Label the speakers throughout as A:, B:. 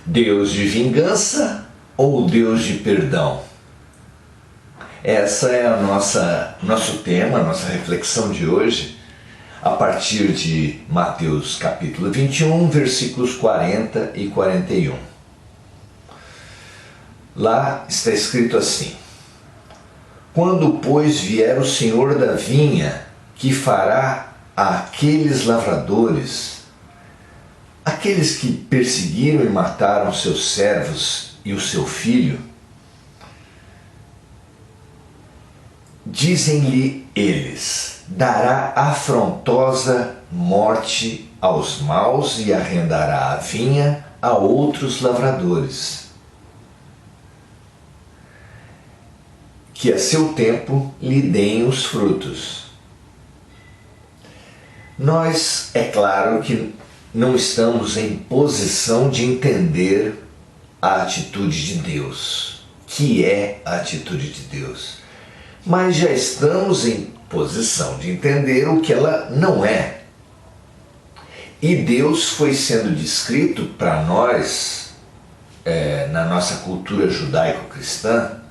A: Deus de vingança ou Deus de perdão? Essa é nosso tema, a nossa reflexão de hoje, a partir de Mateus capítulo 21, versículos 40 e 41. Lá está escrito assim: Quando, pois, vier o Senhor da vinha, que fará àqueles lavradores, aqueles que perseguiram e mataram seus servos e o seu filho, dizem-lhe eles: dará afrontosa morte aos maus e arrendará a vinha a outros lavradores, que a seu tempo lhe deem os frutos. Nós, é claro que não estamos em posição de entender a atitude de Deus, que é a atitude de Deus, mas já estamos em posição de entender o que ela não é. E Deus foi sendo descrito para nós, na nossa cultura judaico-cristã,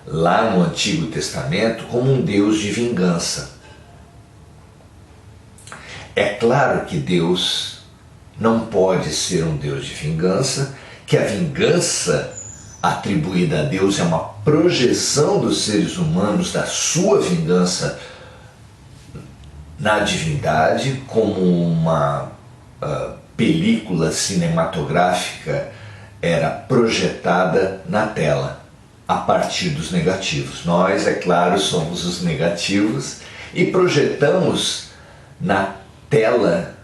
A: lá no Antigo Testamento, como um Deus de vingança. É claro que Deus não pode ser um Deus de vingança, que a vingança atribuída a Deus é uma projeção dos seres humanos da sua vingança na divindade, como uma película cinematográfica era projetada na tela, a partir dos negativos. Nós, é claro, somos os negativos e projetamos na tela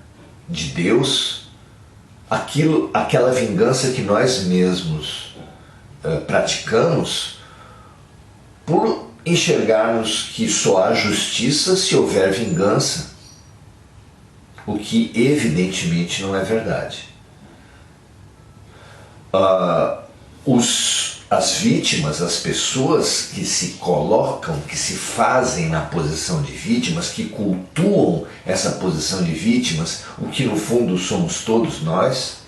A: de Deus aquela vingança que nós mesmos praticamos, por enxergarmos que só há justiça se houver vingança, o que evidentemente não é verdade. As vítimas, as pessoas que se colocam, que se fazem na posição de vítimas, que cultuam essa posição de vítimas, o que no fundo somos todos nós,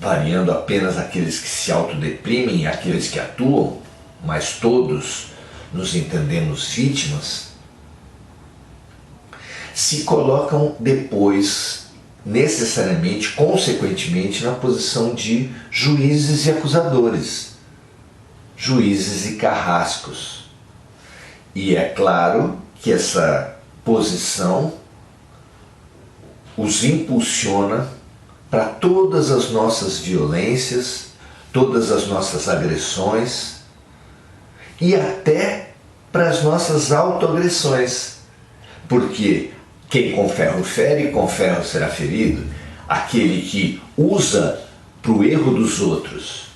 A: variando apenas aqueles que se autodeprimem e aqueles que atuam, mas todos nos entendemos vítimas, se colocam depois, necessariamente, consequentemente, na posição de juízes e acusadores, juízes e carrascos. E é claro que essa posição os impulsiona para todas as nossas violências, todas as nossas agressões e até para as nossas autoagressões, porque quem com ferro fere, com ferro será ferido. Aquele que usa para o erro dos outros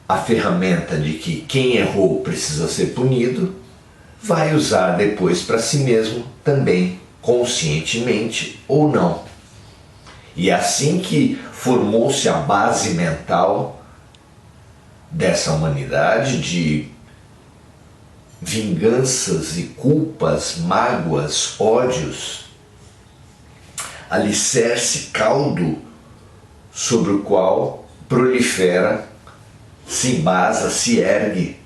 A: a ferramenta de que quem errou precisa ser punido, vai usar depois para si mesmo também, conscientemente ou não. E é assim que formou-se a base mental dessa humanidade de vinganças e culpas, mágoas, ódios, alicerce, caldo sobre o qual prolifera, se embasa, se ergue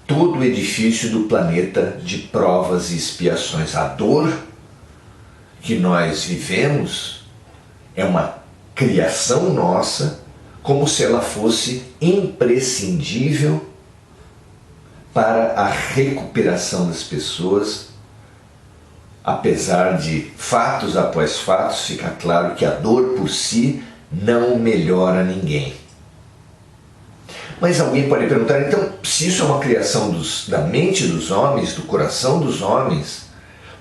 A: todo o edifício do planeta de provas e expiações. A dor que nós vivemos é uma criação nossa, como se ela fosse imprescindível para a recuperação das pessoas. Apesar de fatos após fatos, fica claro que a dor por si não melhora ninguém. Mas alguém pode perguntar, então, se isso é uma criação da mente dos homens, do coração dos homens,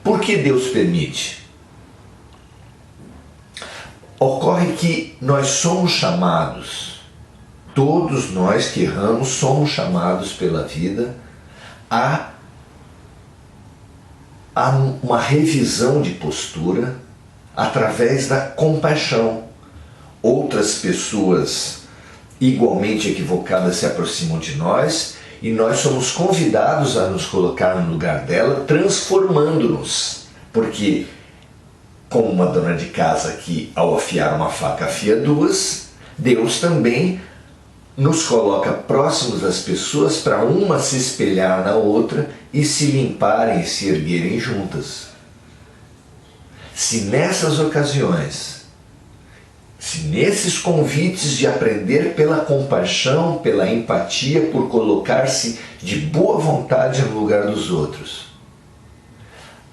A: por que Deus permite? Ocorre que nós somos chamados, todos nós que erramos, somos chamados pela vida a uma revisão de postura através da compaixão. Outras pessoas igualmente equivocadas se aproximam de nós e nós somos convidados a nos colocar no lugar dela, transformando-nos. Porque, como uma dona de casa que ao afiar uma faca afia duas, Deus também nos coloca próximos das pessoas para uma se espelhar na outra e se limparem e se erguerem juntas. Se nessas ocasiões, se nesses convites de aprender pela compaixão, pela empatia, por colocar-se de boa vontade no lugar dos outros,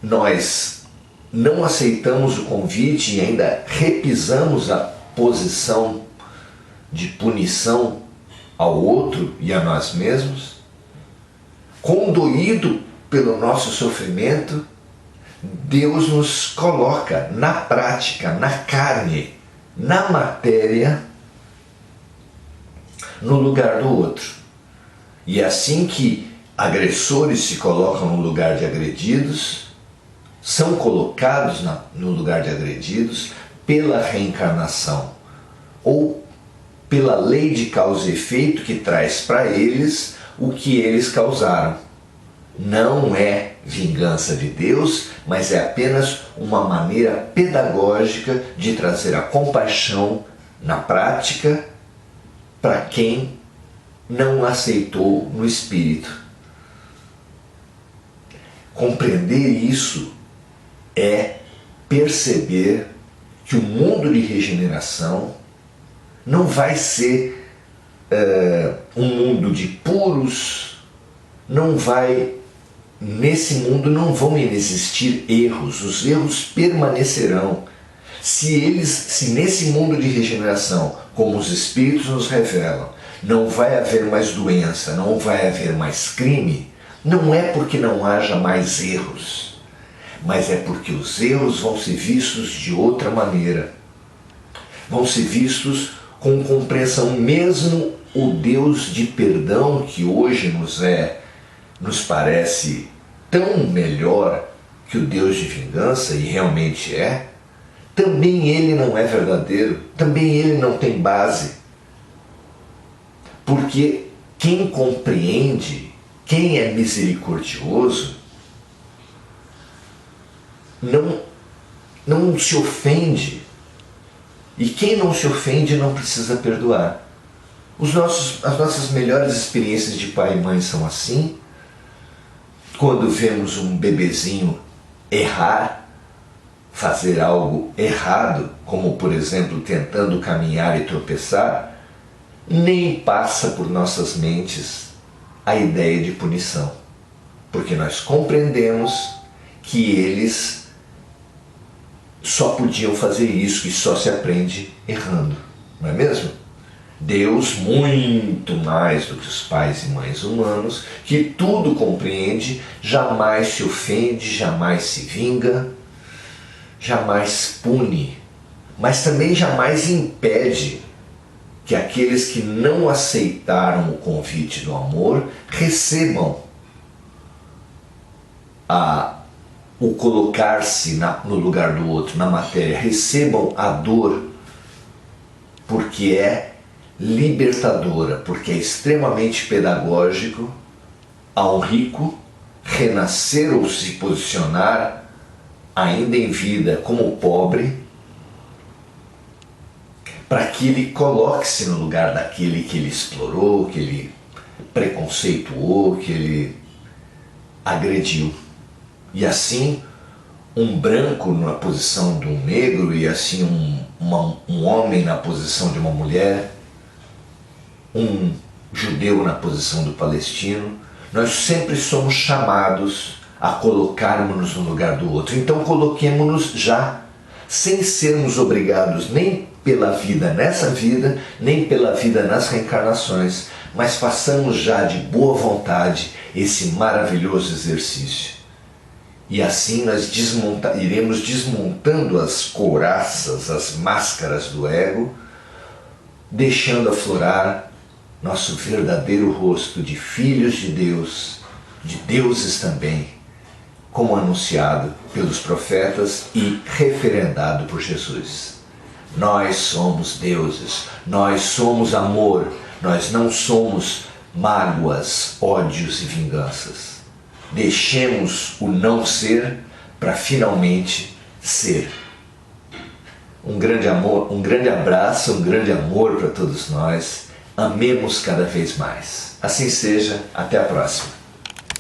A: nós não aceitamos o convite e ainda repisamos a posição de punição ao outro e a nós mesmos, condoído pelo nosso sofrimento, Deus nos coloca na prática, na carne, na matéria, no lugar do outro. E é assim que agressores se colocam no lugar de agredidos, são colocados no lugar de agredidos pela reencarnação, ou pela lei de causa e efeito que traz para eles o que eles causaram. Não é vingança de Deus, mas é apenas uma maneira pedagógica de trazer a compaixão na prática para quem não aceitou no espírito. Compreender isso é perceber que o mundo de regeneração não vai ser um mundo de puros, nesse mundo não vão existir erros, os erros permanecerão. Se nesse mundo de regeneração, como os Espíritos nos revelam, não vai haver mais doença, não vai haver mais crime, não é porque não haja mais erros, mas é porque os erros vão ser vistos de outra maneira, vão ser vistos com compreensão. Mesmo o Deus de perdão, que hoje nos parece tão melhor que o Deus de vingança, e realmente é, também ele não é verdadeiro, também ele não tem base. Porque quem compreende, quem é misericordioso, não se ofende. E quem não se ofende não precisa perdoar. As nossas melhores experiências de pai e mãe são assim. Quando vemos um bebezinho errar, fazer algo errado, como por exemplo tentando caminhar e tropeçar, nem passa por nossas mentes a ideia de punição, porque nós compreendemos que eles só podiam fazer isso, e só se aprende errando, não é mesmo? Deus, muito mais do que os pais e mães humanos, que tudo compreende, jamais se ofende, jamais se vinga, jamais pune, mas também jamais impede que aqueles que não aceitaram o convite do amor recebam o colocar-se no lugar do outro, na matéria, recebam a dor, porque é libertadora, porque é extremamente pedagógico a um rico renascer ou se posicionar ainda em vida como pobre, para que ele coloque-se no lugar daquele que ele explorou, que ele preconceituou, que ele agrediu. E assim, um branco na posição de um negro, e assim um homem na posição de uma mulher, um judeu na posição do palestino, nós sempre somos chamados a colocarmos-nos no lugar do outro. Então coloquemo-nos já, sem sermos obrigados nem pela vida nessa vida, nem pela vida nas reencarnações, mas façamos já de boa vontade esse maravilhoso exercício. E assim nós iremos desmontando as couraças, as máscaras do ego, deixando aflorar nosso verdadeiro rosto de filhos de Deus, de deuses também, como anunciado pelos profetas e referendado por Jesus. Nós somos deuses, nós somos amor, nós não somos mágoas, ódios e vinganças. Deixemos o não ser para finalmente ser. Um grande amor, um grande abraço, um grande amor para todos nós. Amemos cada vez mais. Assim seja, até a próxima.